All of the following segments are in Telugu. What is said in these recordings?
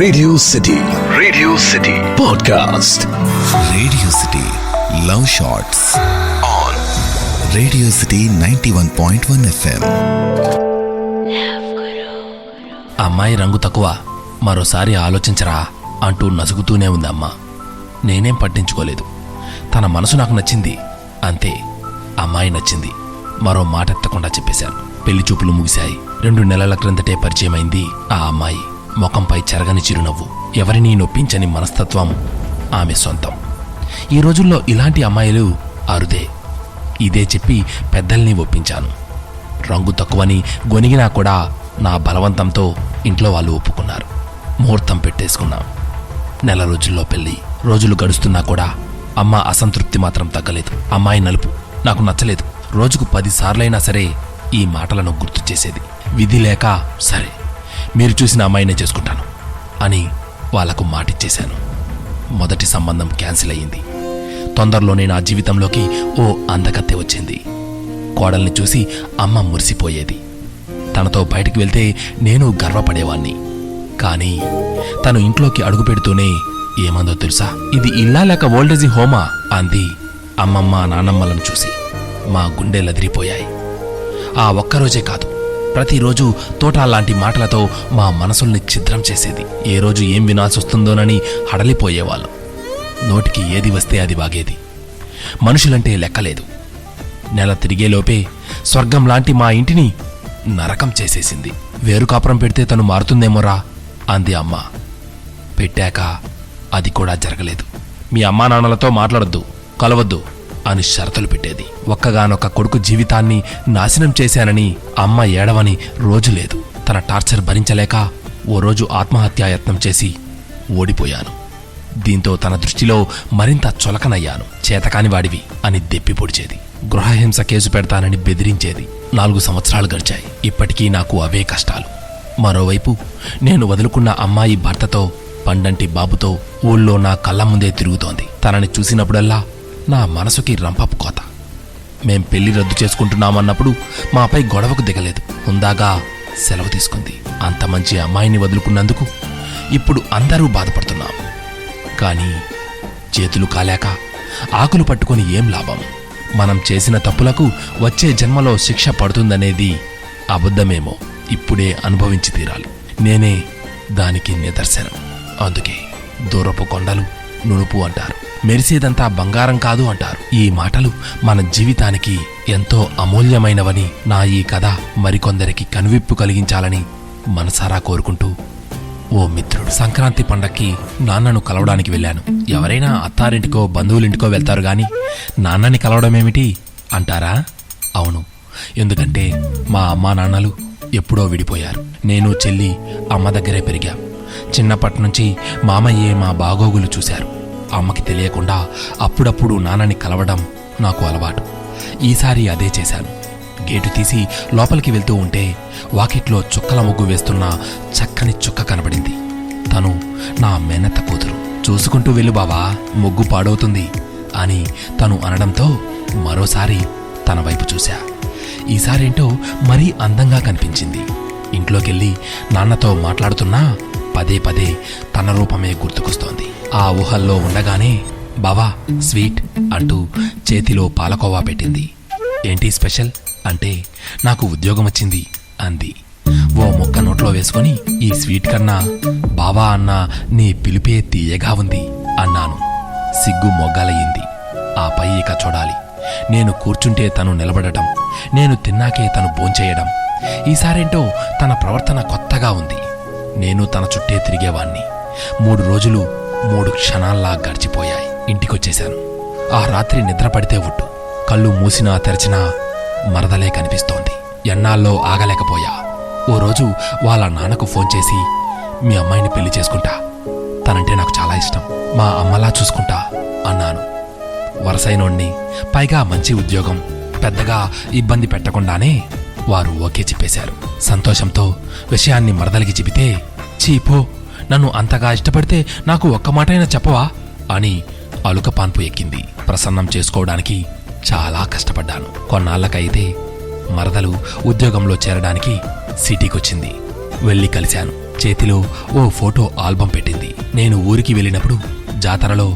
Radio city podcast. Radio city love shots on radio city 91.1 FM. అమ్మాయి రంగు తక్కువ, మరోసారి ఆలోచించరా అంటూ నసుగుతూనే ఉంది అమ్మ. నేనేం పట్టించుకోలేదు. తన మనసు నాకు నచ్చింది, అంతే. అమ్మాయి నచ్చింది, మరో మాట ఎత్తకుండా చెప్పేశాను. పెళ్లి చూపులు ముగిశాయి. 2 నెలల క్రిందటే పరిచయమైంది ఆ అమ్మాయి. ముఖంపై చెరగని చిరునవ్వు, ఎవరినీ నొప్పించని మనస్తత్వం ఆమె సొంతం. ఈ రోజుల్లో ఇలాంటి అమ్మాయిలు అరుదే. ఇదే చెప్పి పెద్దల్ని ఒప్పించాను. రంగు తక్కువని గొనిగినా కూడా నా బలవంతంతో ఇంట్లో వాళ్ళు ఒప్పుకున్నారు. ముహూర్తం పెట్టేసుకున్నాం. నెల రోజుల్లో పెళ్లి. రోజులు గడుస్తున్నా కూడా అమ్మ అసంతృప్తి మాత్రం తగ్గలేదు. అమ్మాయి నలుపు నాకు నచ్చలేదు. రోజుకు 10 సార్లైనా సరే ఈ మాటలను గుర్తు చేసేది. విధి లేక సరే, మీరు చూసిన అమ్మాయినే చేసుకుంటాను అని వాళ్లకు మాటిచ్చేశాను. మొదటి సంబంధం క్యాన్సిల్ అయ్యింది. తొందరలోనే నా జీవితంలోకి ఓ అందకత్తె వచ్చింది. కోడల్ని చూసి అమ్మ మురిసిపోయేది. తనతో బయటికి వెళ్తే నేను గర్వపడేవాణ్ణి. కానీ తను ఇంట్లోకి అడుగు పెడుతూనే ఏమందో తెలుసా? ఇది ఇల్లా లేక ఓల్డేజీ హోమా అంది. అమ్మమ్మ నానమ్మలను చూసి మా గుండెలదిరిపోయాయి. ఆ ఒక్కరోజే కాదు, ప్రతిరోజు తోటాల్లాంటి మాటలతో మా మనసుల్ని ఛిద్రం చేసేది. ఏ రోజు ఏం వినాల్సొస్తుందోనని హడలిపోయేవాళ్ళం. నోటికి ఏది వస్తే అది వాగేది. మనుషులంటే లెక్కలేదు. నెల తిరిగేలోపే స్వర్గం లాంటి మా ఇంటిని నరకం చేసేసింది. వేరు కాపురం పెడితే తను మారుతుందేమోరా అంది అమ్మ. పెట్టాక అది కూడా జరగలేదు. మీ అమ్మా నాన్నలతో మాట్లాడొద్దు, కలవద్దు అని షరతులు పెట్టేది. ఒక్కగానొక్క కొడుకు జీవితాన్ని నాశనం చేశానని అమ్మ ఏడవని రోజు లేదు. తన టార్చర్ భరించలేక ఓ రోజు ఆత్మహత్యాయత్నం చేసి ఓడిపోయాను. దీంతో తన దృష్టిలో మరింత చులకనయ్యాను. చేతకాని వాడివి అని దెప్పి పొడిచేది. గృహహింస కేసు పెడతానని బెదిరించేది. 4 సంవత్సరాలు గడిచాయి. ఇప్పటికీ నాకు అవే కష్టాలు. మరోవైపు నేను వదులుకున్న అమ్మాయి భర్తతో, పండంటి బాబుతో ఊళ్ళో నా కళ్ళ ముందే తిరుగుతోంది. తనని చూసినప్పుడల్లా నా మనసుకి రంపపు కోత. మేం పెళ్లి రద్దు చేసుకుంటున్నామన్నప్పుడు మాపై గొడవకు దిగలేదు. హుందాగా సెలవు తీసుకుంది. అంత మంచి అమ్మాయిని వదులుకున్నందుకు ఇప్పుడు అందరూ బాధపడుతున్నాం. కానీ చేతులు కాలేక ఆకులు పట్టుకొని ఏం లాభం? మనం చేసిన తప్పులకు వచ్చే జన్మలో శిక్ష పడుతుందనేది అబద్ధమేమో ఇప్పుడే అనుభవించి తీరాలి. నేనే దానికి నిదర్శనం. అందుకే దూరపు కొండలు నునుపు అంటారు, మెరిసేదంతా బంగారం కాదు అంటారు. ఈ మాటలు మన జీవితానికి ఎంతో అమూల్యమైనవని నా ఈ కథ మరికొందరికి కనువిప్పు కలిగించాలని మనసారా కోరుకుంటూ, ఓ మిత్రుడు. సంక్రాంతి పండక్కి నాన్నను కలవడానికి వెళ్ళాను. ఎవరైనా అత్తారింటికో బంధువులింటికో వెళ్తారు గాని నాన్నని కలవడమేమిటి అంటారా? అవును, ఎందుకంటే మా అమ్మా నాన్నలు ఎప్పుడో విడిపోయారు. నేను చెల్లి అమ్మ దగ్గరే పెరిగాం. చిన్నప్పటినుంచి మామయ్యే మా బాగోగులు చూశారు. అమ్మకి తెలియకుండా అప్పుడప్పుడు నాన్నని కలవడం నాకు అలవాటు. ఈసారి అదే చేశాను. గేటు తీసి లోపలికి వెళ్తూ ఉంటే వాకిట్లో చుక్కల ముగ్గు వేస్తున్న చక్కని చుక్క కనబడింది. తను నా మేనత్త కూతురు. చూసుకుంటూ వెళ్ళు బావా, ముగ్గు పాడవుతుంది అని తను అనడంతో మరోసారి తన వైపు చూశా. ఈసారేంటో మరీ అందంగా కనిపించింది. ఇంట్లోకెళ్ళి నాన్నతో మాట్లాడుతున్నా పదే పదే తన రూపమే గుర్తుకొస్తోంది. ఆ ఊహల్లో ఉండగానే బావా స్వీట్ అంటూ చేతిలో పాలకోవా పెట్టింది. ఏంటి స్పెషల్ అంటే, నాకు ఉద్యోగం వచ్చింది అంది. ఓ ముక్క నోట్లో వేసుకొని, ఈ స్వీట్ కన్నా బావా అన్న నీ పిలిపే తీయగా ఉంది అన్నాను. సిగ్గు మొగ్గాలయ్యింది. ఆపై ఇక చూడాలి. నేను కూర్చుంటే తను నిలబడటం, నేను తిన్నాకే తను భోంచేయడం. ఈసారేంటో తన ప్రవర్తన కొత్తగా ఉంది. నేను తన చుట్టే తిరిగేవాణ్ణి. 3 రోజులు 3 క్షణాల్లా గడిచిపోయాయి. ఇంటికొచ్చేశాను. ఆ రాత్రి నిద్ర పడితే ఒట్టు. కళ్ళు మూసినా తెరచినా మరదలే కనిపిస్తోంది. ఎన్నాళ్ళో ఆగలేకపోయా. ఓ రోజు వాళ్ళ నాన్నకు ఫోన్ చేసి, మీ అమ్మాయిని పెళ్లి చేసుకుంటా, తనంటే నాకు చాలా ఇష్టం, మా అమ్మలా చూసుకుంటా అన్నాను. వరసైనోణ్ణి, పైగా మంచి ఉద్యోగం, పెద్దగా ఇబ్బంది పెట్టకుండానే వారు ఓకే చెప్పేశారు. సంతోషంతో విషయాన్ని మరదలికి చెబితే, చీపో, నన్ను అంతగా ఇష్టపడితే నాకు ఒక్క మాటైనా చెప్పవా అని అలుకపాన్పు ఎక్కింది. ప్రసన్నం చేసుకోవడానికి చాలా కష్టపడ్డాను. కొన్నాళ్లకైతే మరదలు ఉద్యోగంలో చేరడానికి సిటీకొచ్చింది. వెళ్ళి కలిశాను. చేతిలో ఓ ఫోటో ఆల్బం పెట్టింది. నేను ఊరికి వెళ్ళినప్పుడు జాతరలో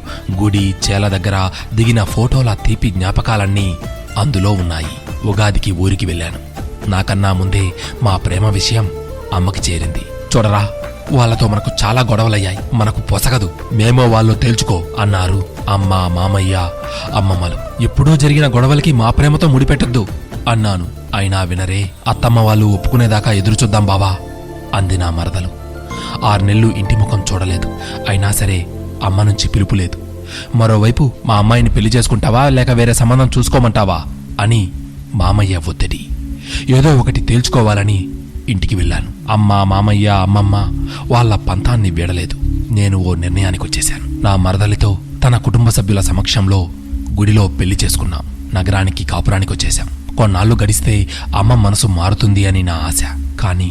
గుడి చేల దగ్గర దిగిన ఫోటోల తీపి జ్ఞాపకాలన్నీ అందులో ఉన్నాయి. ఉగాదికి ఊరికి వెళ్ళాను. నాకన్నా ముందే మా ప్రేమ విషయం అమ్మకి చేరింది. చూడరా, వాళ్లతో మనకు చాలా గొడవలయ్యాయి, మనకు పొసగదు, మేమో వాళ్ళు తేల్చుకో అన్నారు అమ్మ, మామయ్య, అమ్మమ్మలు. ఎప్పుడూ జరిగిన గొడవలకి మా ప్రేమతో ముడిపెట్టొద్దు అన్నాను. అయినా వినరే. అత్తమ్మ వాళ్ళు ఒప్పుకునేదాకా ఎదురుచూద్దాం బావా అంది నా మరదలు. 6 నెలలు ఇంటి ముఖం చూడలేదు. అయినా సరే అమ్మ నుంచి పిలుపు లేదు. మరోవైపు మా అమ్మాయిని పెళ్లి చేసుకుంటావా లేక వేరే సంబంధం చూసుకోమంటావా అని మామయ్య ఒత్తిడి. ఏదో ఒకటి తేల్చుకోవాలని ఇంటికి వెళ్ళాను. అమ్మ, మామయ్య, అమ్మమ్మ వాళ్ళ పంతాన్ని వీడలేదు. నేను ఓ నిర్ణయానికి వచ్చేశాను. నా మరదలితో తన కుటుంబ సభ్యుల సమక్షంలో గుడిలో పెళ్లి చేసుకున్నాం. నగరానికి కాపురానికి వచ్చేశాం. కొన్నాళ్లు గడిస్తే అమ్మ మనసు మారుతుంది అని నా ఆశ. కానీ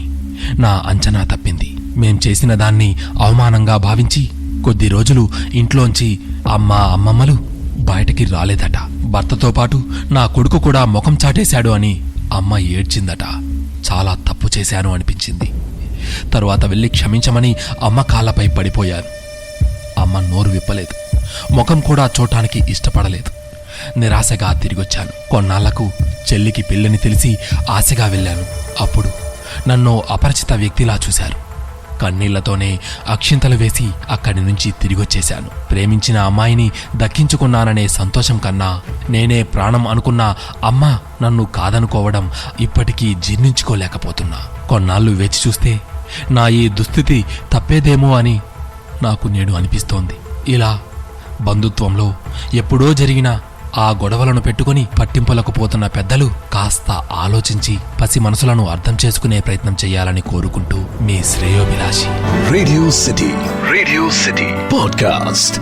నా అంచనా తప్పింది. మేం చేసిన దాన్ని అవమానంగా భావించి కొద్ది రోజులు ఇంట్లోంచి అమ్మ, అమ్మమ్మలు బయటికి రాలేదట. భర్తతో పాటు నా కొడుకు కూడా ముఖం చాటేశాడు అని అమ్మ ఏడ్చిందట. చాలా తప్పు చేశాను అనిపించింది. తరువాత వెళ్ళి క్షమించమని అమ్మ కాళ్ళపై పడిపోయాను. అమ్మ నోరు విప్పలేదు. ముఖం కూడా చూడటానికి ఇష్టపడలేదు. నిరాశగా తిరిగొచ్చాను. కొన్నాళ్లకు చెల్లికి పెళ్ళని తెలిసి ఆశగా వెళ్ళాను. అప్పుడు నన్ను అపరిచిత వ్యక్తిలా చూశారు. కన్నీళ్లతోనే అక్షింతలు వేసి అక్కడి నుంచి తిరిగొచ్చేశాను. ప్రేమించిన అమ్మాయిని దక్కించుకున్నాననే సంతోషం కన్నా నేనే ప్రాణం అనుకున్న అమ్మ నన్ను కాదనుకోవడం ఇప్పటికీ జీర్ణించుకోలేకపోతున్నా. కొన్నాళ్లు వేచి చూస్తే నా ఈ దుస్థితి తప్పేదేమో అని నాకు నేడు అనిపిస్తోంది. ఇలా బంధుత్వంలో ఎప్పుడో జరిగిన ఆ గొడవలను పెట్టుకుని పట్టింపులకు పోతున్న పెద్దలు కాస్త ఆలోచించి పసి మనసులను అర్థం చేసుకునే ప్రయత్నం చేయాలని కోరుకుంటూ మీ శ్రేయోభిలాషి. Radio city podcast.